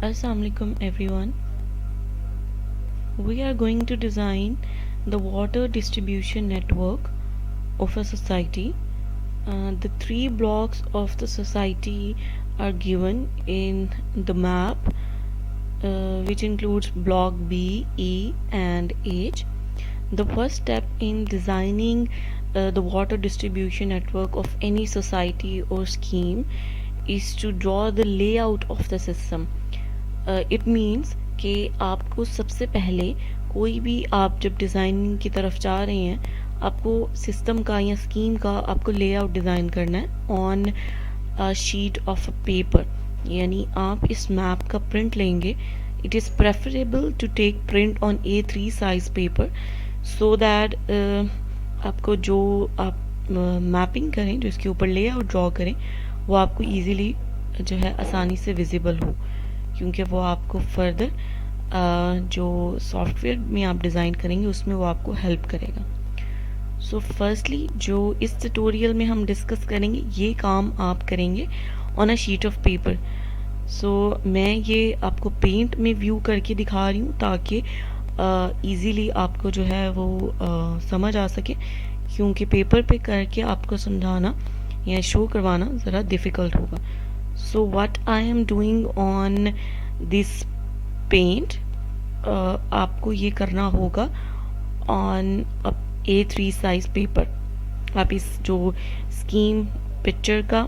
Assalamualaikum everyone. We are going to design the water distribution network of a society. The three blocks of the society are given in the map, which includes block B, E, and H. The first step in designing the water distribution network of any society or scheme is to draw the layout of the system. It means कि आपको सबसे पहले कोई भी आप जब designing की तरफ जा रहे हैं, आपको सिस्टम का या स्कीम का आपको लेआउट डिज़ाइन करना है on a sheet of paper. यानी आप इस मैप का प्रिंट लेंगे। It is preferable to take print on A3 size paper so that आपको जो आप मैपिंग करें, जो इसके ऊपर लेआउट ड्रॉ करें, वो आपको ईज़िली जो है आसानी से विजिबल हो, क्योंकि वो आपको फर्दर जो सॉफ्टवेयर में आप डिज़ाइन करेंगे उसमें वो आपको हेल्प करेगा। सो फर्स्टली जो इस ट्यूटोरियल में हम डिस्कस करेंगे, ये काम आप करेंगे on a sheet of paper. So मैं ये आपको पेंट में व्यू करके दिखा रही हूँ ताकि ईज़िली आपको जो है वो समझ आ सके, क्योंकि पेपर पे करके आपको समझाना या शो करवाना ज़रा डिफ़िकल्ट होगा। So what I am doing on this paint, आपको ये करना होगा on a A3 size paper। आप इस जो स्कीम पिक्चर का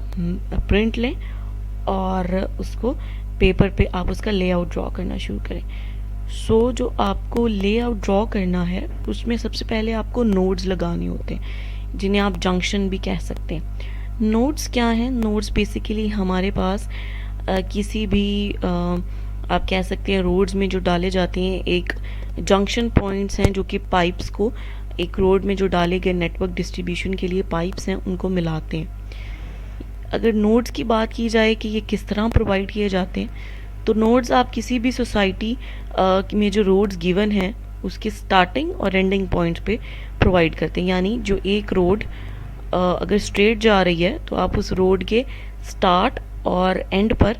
प्रिंट लें और उसको पेपर पे आप उसका लेआउट ड्रॉ करना शुरू करें। सो जो आपको लेआउट ड्रॉ करना है उसमें सबसे पहले आपको नोड्स लगाने होते हैं, जिन्हें आप जंक्शन भी कह सकते हैं। नोड्स क्या हैं? नोड्स बेसिकली हमारे पास किसी भी आप कह सकते हैं रोड्स में जो डाले जाते हैं, एक जंक्शन पॉइंट्स हैं जो कि पाइप्स को एक रोड में जो डाले गए नेटवर्क डिस्ट्रीब्यूशन के लिए पाइप्स हैं उनको मिलाते हैं। अगर नोड्स की बात की जाए कि ये किस तरह प्रोवाइड किए जाते हैं, तो नोड्स आप किसी भी सोसाइटी में जो रोड्स गिवन हैं उसके स्टार्टिंग और एंडिंग पॉइंट्स पे प्रोवाइड करते हैं। यानी जो एक रोड अगर स्ट्रेट जा रही है तो आप उस रोड के स्टार्ट और एंड पर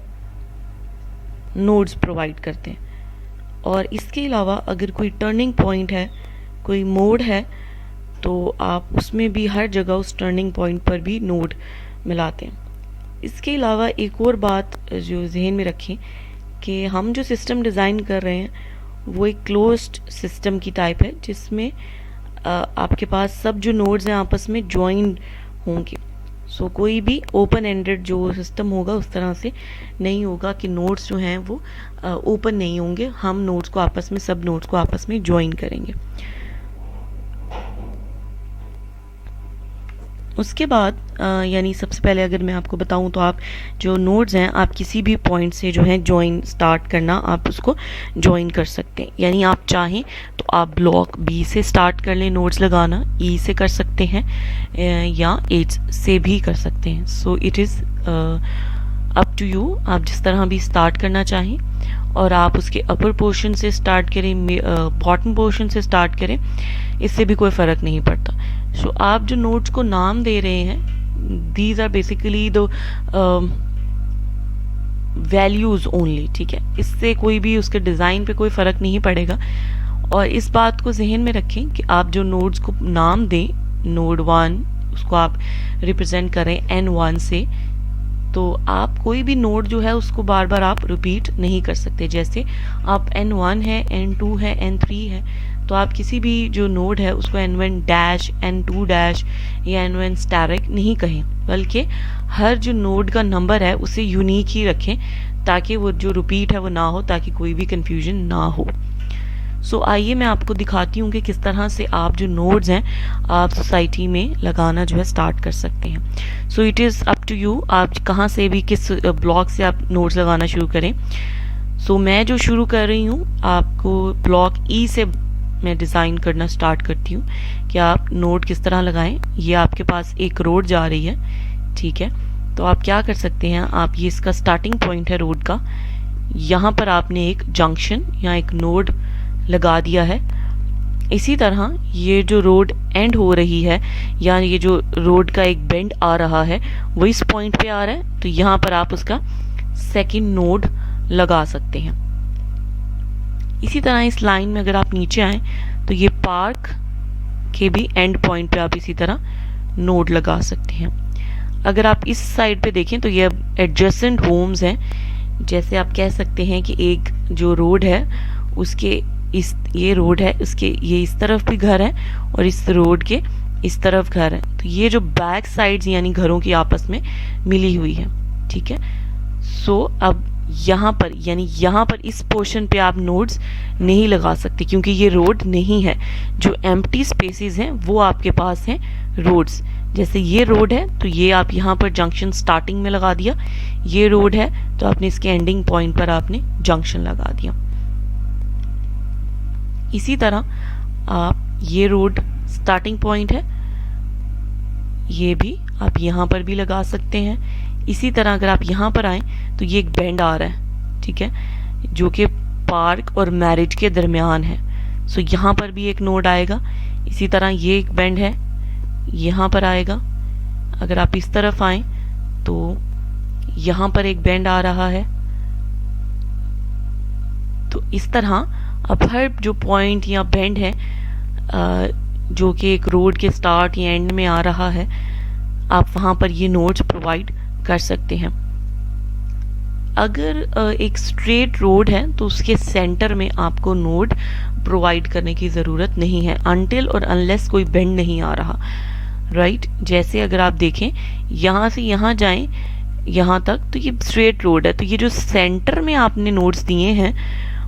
नोड्स प्रोवाइड करते हैं। और इसके अलावा अगर कोई टर्निंग पॉइंट है, कोई मोड़ है, तो आप उसमें भी हर जगह उस टर्निंग पॉइंट पर भी नोड मिलाते हैं। इसके अलावा एक और बात जो जहन में रखें कि हम जो सिस्टम डिज़ाइन कर रहे हैं वो एक क्लोज्ड सिस्टम की टाइप है, जिसमें आपके पास सब जो नोड्स हैं आपस में ज्वाइन होंगे। सो कोई भी ओपन एंडेड जो सिस्टम होगा उस तरह से नहीं होगा कि नोड्स जो हैं वो ओपन नहीं होंगे। हम नोड्स को आपस में, सब नोड्स को आपस में ज्वाइन करेंगे। उसके बाद यानी सबसे पहले अगर मैं आपको बताऊं तो आप जो नोड्स हैं आप किसी भी पॉइंट से जो है ज्वाइन स्टार्ट करना, आप उसको ज्वाइन कर सकते हैं। यानी आप चाहें तो आप ब्लॉक बी से स्टार्ट कर लें नोड्स लगाना, ई से कर सकते हैं या एच से भी कर सकते हैं। So it is up to you, आप जिस तरह भी स्टार्ट करना चाहें। और आप उसके अपर पोर्शन से स्टार्ट करें, बॉटम पोर्शन से स्टार्ट करें, इससे भी कोई फ़र्क नहीं पड़ता। सो आप जो नोट्स को नाम दे रहे हैं, these are basically the values only, ठीक है। इससे कोई भी उसके डिज़ाइन पे कोई फ़र्क नहीं पड़ेगा। और इस बात को जहन में रखें कि आप जो नोड्स को नाम दें, नोड 1 उसको आप रिप्रेजेंट करें N1 से, तो आप कोई भी नोड जो है उसको बार बार आप रिपीट नहीं कर सकते। जैसे आप N1 है, N2 है, N3 है, तो आप किसी भी जो नोड है उसको N1 डैश, N2 डैश या N1 स्टैरिक नहीं कहें, बल्कि हर जो नोड का नंबर है उसे यूनिक ही रखें ताकि वो जो रिपीट है वो ना हो, ताकि कोई भी कंफ्यूजन ना हो। सो आइए मैं आपको दिखाती हूँ कि किस तरह से आप जो नोड्स हैं आप सोसाइटी में लगाना जो है स्टार्ट कर सकते हैं। So it is up to you, आप कहाँ से भी किस ब्लॉक से आप नोड्स लगाना शुरू करें। सो मैं जो शुरू कर रही हूँ, आपको ब्लॉक ई से मैं डिज़ाइन करना स्टार्ट करती हूँ कि आप नोड किस तरह लगाएं। ये आपके पास एक रोड जा रही है, ठीक है। तो आप क्या कर सकते हैं, आप ये इसका स्टार्टिंग पॉइंट है रोड का, यहाँ पर आपने एक जंक्शन या एक नोड लगा दिया है। इसी तरह ये जो रोड एंड हो रही है या ये जो रोड का एक बेंड आ रहा है वो इस पॉइंट पे आ रहा है, तो यहाँ पर आप उसका सेकंड नोड लगा सकते हैं। इसी तरह इस लाइन में अगर आप नीचे आए तो ये पार्क के भी एंड पॉइंट पे आप इसी तरह नोड लगा सकते हैं। अगर आप इस साइड पे देखें तो ये एडजेसेंट होम्स हैं, जैसे आप कह सकते हैं कि एक जो रोड है उसके ये रोड है उसके ये इस तरफ भी घर है और इस रोड के इस तरफ घर है, तो ये जो बैक साइड्स यानी घरों की आपस में मिली हुई है। ठीक है, सो अब यहाँ पर यानी यहाँ पर इस पोर्शन पे आप नोड्स नहीं लगा सकते क्योंकि ये रोड नहीं है। जो एम्प्टी स्पेसेस हैं वो आपके पास हैं रोड्स। जैसे ये रोड है तो ये आप यहाँ पर जंक्शन स्टार्टिंग में लगा दिया, ये रोड है तो आपने इसके एंडिंग पॉइंट पर आपने जंक्शन लगा दिया। इसी तरह आप ये रोड स्टार्टिंग पॉइंट है, ये भी आप यहाँ पर भी लगा सकते हैं। इसी तरह अगर आप यहाँ पर आए तो ये एक बेंड आ रहा है, ठीक है, जो कि पार्क और मैरिज के दरमियान है। सो यहाँ पर भी एक नोड आएगा। इसी तरह ये एक बेंड है, यहाँ पर आएगा। अगर आप इस तरफ आए तो यहाँ पर एक बेंड आ रहा है। तो इस तरह अब हर जो पॉइंट या बेंड है जो कि एक रोड के स्टार्ट या एंड में आ रहा है, आप वहाँ पर ये नोड्स प्रोवाइड कर सकते हैं। अगर एक स्ट्रेट रोड है तो उसके सेंटर में आपको नोड प्रोवाइड करने की ज़रूरत नहीं है अनटिल और अनलेस कोई बेंड नहीं आ रहा, राइट। जैसे अगर आप देखें यहाँ से यहाँ जाएं यहाँ तक तो ये स्ट्रेट रोड है, तो ये जो सेंटर में आपने नोड्स दिए हैं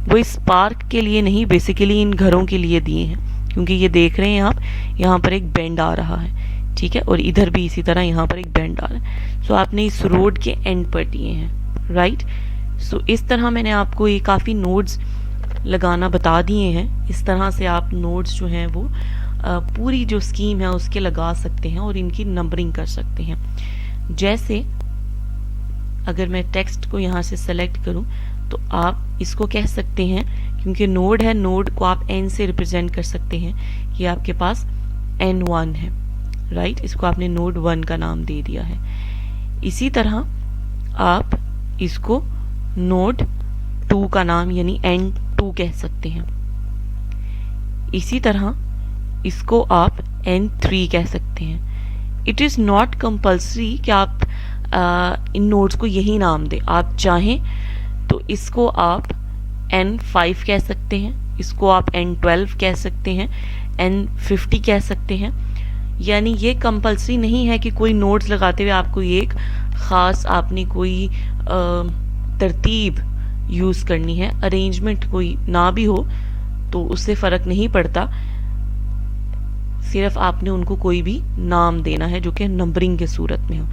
वो इस पार्क के लिए नहीं, बेसिकली इन घरों के लिए दिए हैं, क्योंकि ये देख रहे हैं आप यहाँ पर एक बेंड आ रहा है, ठीक है, और इधर भी इसी तरह यहाँ पर एक बेंड आ रहा है। सो आपने इस रोड के एंड पर दिए हैं, राइट। सो इस तरह मैंने आपको ये काफ़ी नोड्स लगाना बता दिए हैं। इस तरह से आप नोड्स जो हैं वो पूरी जो स्कीम है उसके लगा सकते हैं और इनकी नंबरिंग कर सकते हैं। जैसे अगर मैं टेक्स्ट को यहाँ से सेलेक्ट करूँ तो आप इसको कह सकते हैं, क्योंकि नोड है, नोड को आप n से रिप्रेजेंट कर सकते हैं कि आपके पास n1 है, राइट। इसको आपने नोड 1 का नाम दे दिया है। इसी तरह आप इसको नोड 2 का नाम यानी n2 कह सकते हैं। इसी तरह इसको आप n3 कह सकते हैं। इट इज़ नॉट कंपल्सरी कि आप इन नोड्स को यही नाम दें। आप चाहें तो इसको आप n5 कह सकते हैं, इसको आप n12 कह सकते हैं, n50 कह सकते हैं। यानी ये कंपल्सरी नहीं है कि कोई नोड्स लगाते हुए आपको एक ख़ास आपने कोई तरतीब यूज़ करनी है। अरेंजमेंट कोई ना भी हो तो उससे फ़र्क नहीं पड़ता, सिर्फ आपने उनको कोई भी नाम देना है जो कि नंबरिंग के सूरत में हो।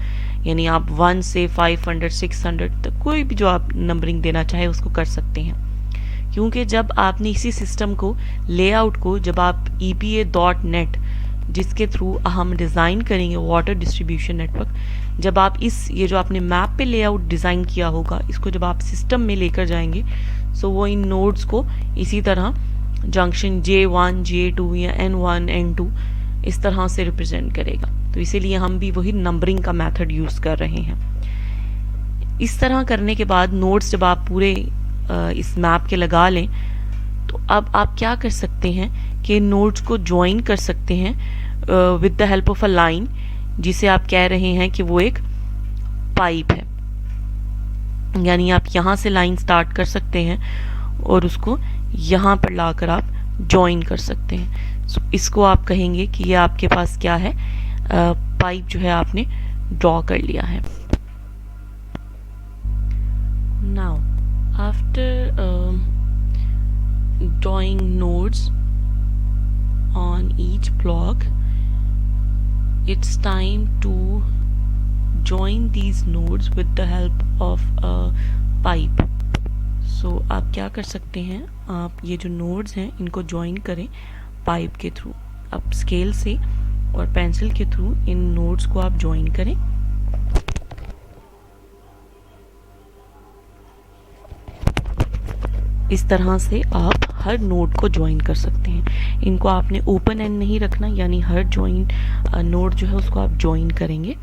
यानी आप 1 से 500 600 तक कोई भी जो आप नंबरिंग देना चाहे उसको कर सकते हैं। क्योंकि जब आपने इसी सिस्टम को लेआउट को जब आप EPA.net जिसके थ्रू हम डिज़ाइन करेंगे वाटर डिस्ट्रीब्यूशन नेटवर्क, जब आप ये जो आपने मैप पे लेआउट डिज़ाइन किया होगा इसको जब आप सिस्टम में लेकर जाएंगे सो वो इन नोड्स को इसी तरह जंक्शन J1 J2 या N1 N2 इस तरह से रिप्रेजेंट करेगा। तो इसीलिए हम भी वही नंबरिंग का मेथड यूज़ कर रहे हैं। इस तरह करने के बाद नोड्स जब आप पूरे इस मैप के लगा लें तो अब आप क्या कर सकते हैं कि नोड्स को ज्वाइन कर सकते हैं with the help of a line, जिसे आप कह रहे हैं कि वो एक पाइप है। यानी आप यहाँ से लाइन स्टार्ट कर सकते हैं और उसको यहाँ पर लाकर आप ज्वाइन कर सकते हैं। सो इसको आप कहेंगे कि ये आपके पास क्या है, पाइप जो है आपने ड्रॉ कर लिया है। Now after drawing nodes on each block, it's time to join these nodes with the help of a pipe. So आप क्या कर सकते हैं, आप ये जो नोड्स हैं इनको ज्वाइन करें पाइप के थ्रू। आप स्केल से और पेंसिल के थ्रू इन नोड्स को आप ज्वाइन करें। इस तरह से आप हर नोड को ज्वाइन कर सकते हैं। इनको आपने ओपन एंड नहीं रखना, यानी हर ज्वाइन नोड जो है उसको आप ज्वाइन करेंगे।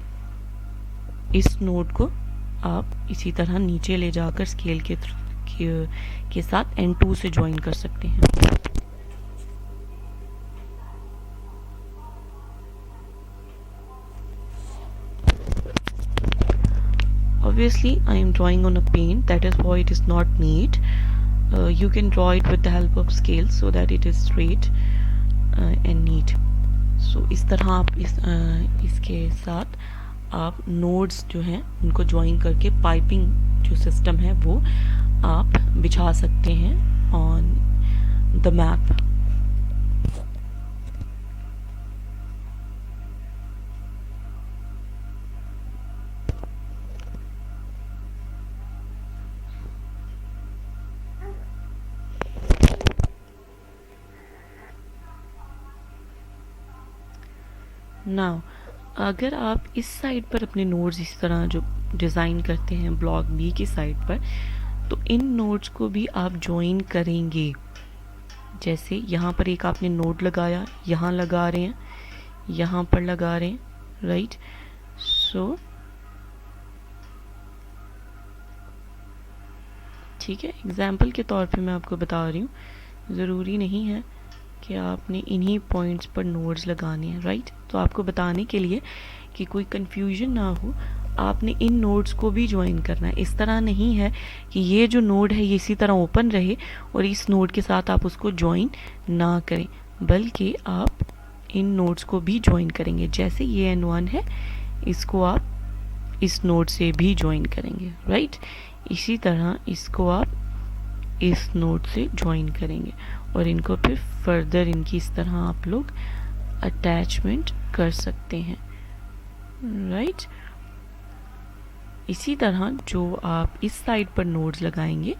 इस नोड को आप इसी तरह नीचे ले जाकर स्केल के के साथ N2 से ज्वाइन कर सकते हैं। Obviously I am drawing on a paint, that is why it is not neat. You can draw it with the help of scales so that it is straight and neat. So इस तरह आप इसके साथ आप nodes जो हैं उनको join करके पाइपिंग जो सिस्टम है वो आप बिछा सकते हैं ऑन द मैप। नाउ अगर आप इस साइड पर अपने नोड्स इस तरह जो डिज़ाइन करते हैं ब्लॉक बी की साइड पर, तो इन नोड्स को भी आप ज्वाइन करेंगे। जैसे यहाँ पर एक आपने नोड लगाया, यहाँ लगा रहे हैं, यहाँ पर लगा रहे हैं, राइट। सो ठीक है, एग्जाम्पल के तौर पे मैं आपको बता रही हूँ, ज़रूरी नहीं है कि आपने इन्हीं पॉइंट्स पर नोड्स लगाने हैं, राइट। तो आपको बताने के लिए कि कोई कंफ्यूजन ना हो, आपने इन नोड्स को भी ज्वाइन करना है। इस तरह नहीं है कि ये जो नोड है ये इसी तरह ओपन रहे और इस नोड के साथ आप उसको ज्वाइन ना करें, बल्कि आप इन नोड्स को भी ज्वाइन करेंगे। जैसे ये N1 है, इसको आप इस नोड से भी ज्वाइन करेंगे, राइट। इसी तरह इसको आप इस नोड से ज्वाइन करेंगे और इनको फिर फर्दर इनकी इस तरह आप लोग अटैचमेंट कर सकते हैं, राइट। इसी तरह जो आप इस साइड पर नोड्स लगाएंगे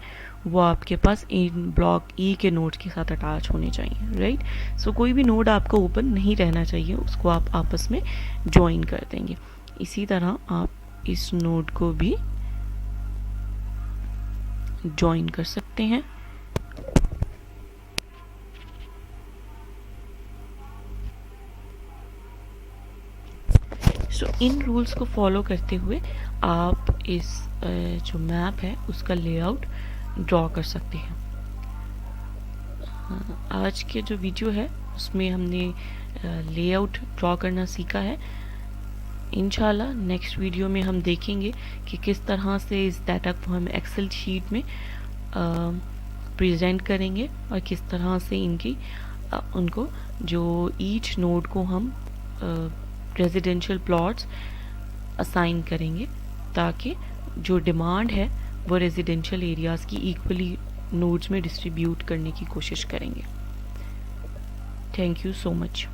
वो आपके पास इन ब्लॉक ई के नोड्स के साथ अटैच होने चाहिए, राइट। सो कोई भी नोड आपका ओपन नहीं रहना चाहिए, उसको आप आपस में ज्वाइन कर देंगे। इसी तरह आप इस नोड को भी ज्वाइन कर सकते हैं। सो इन रूल्स को फॉलो करते हुए आप इस जो मैप है उसका लेआउट ड्रॉ कर सकते हैं। आज के जो वीडियो है उसमें हमने लेआउट ड्रॉ करना सीखा है। इंशाल्लाह नेक्स्ट वीडियो में हम देखेंगे कि किस तरह से इस डाटा को हम एक्सेल शीट में प्रेजेंट करेंगे और किस तरह से उनको जो ईच नोड को हम रेजिडेंशियल प्लॉट्स असाइन करेंगे, ताकि जो डिमांड है वो रेजिडेंशियल एरियाज़ की इक्वली नोड्स में डिस्ट्रीब्यूट करने की कोशिश करेंगे। Thank you so much.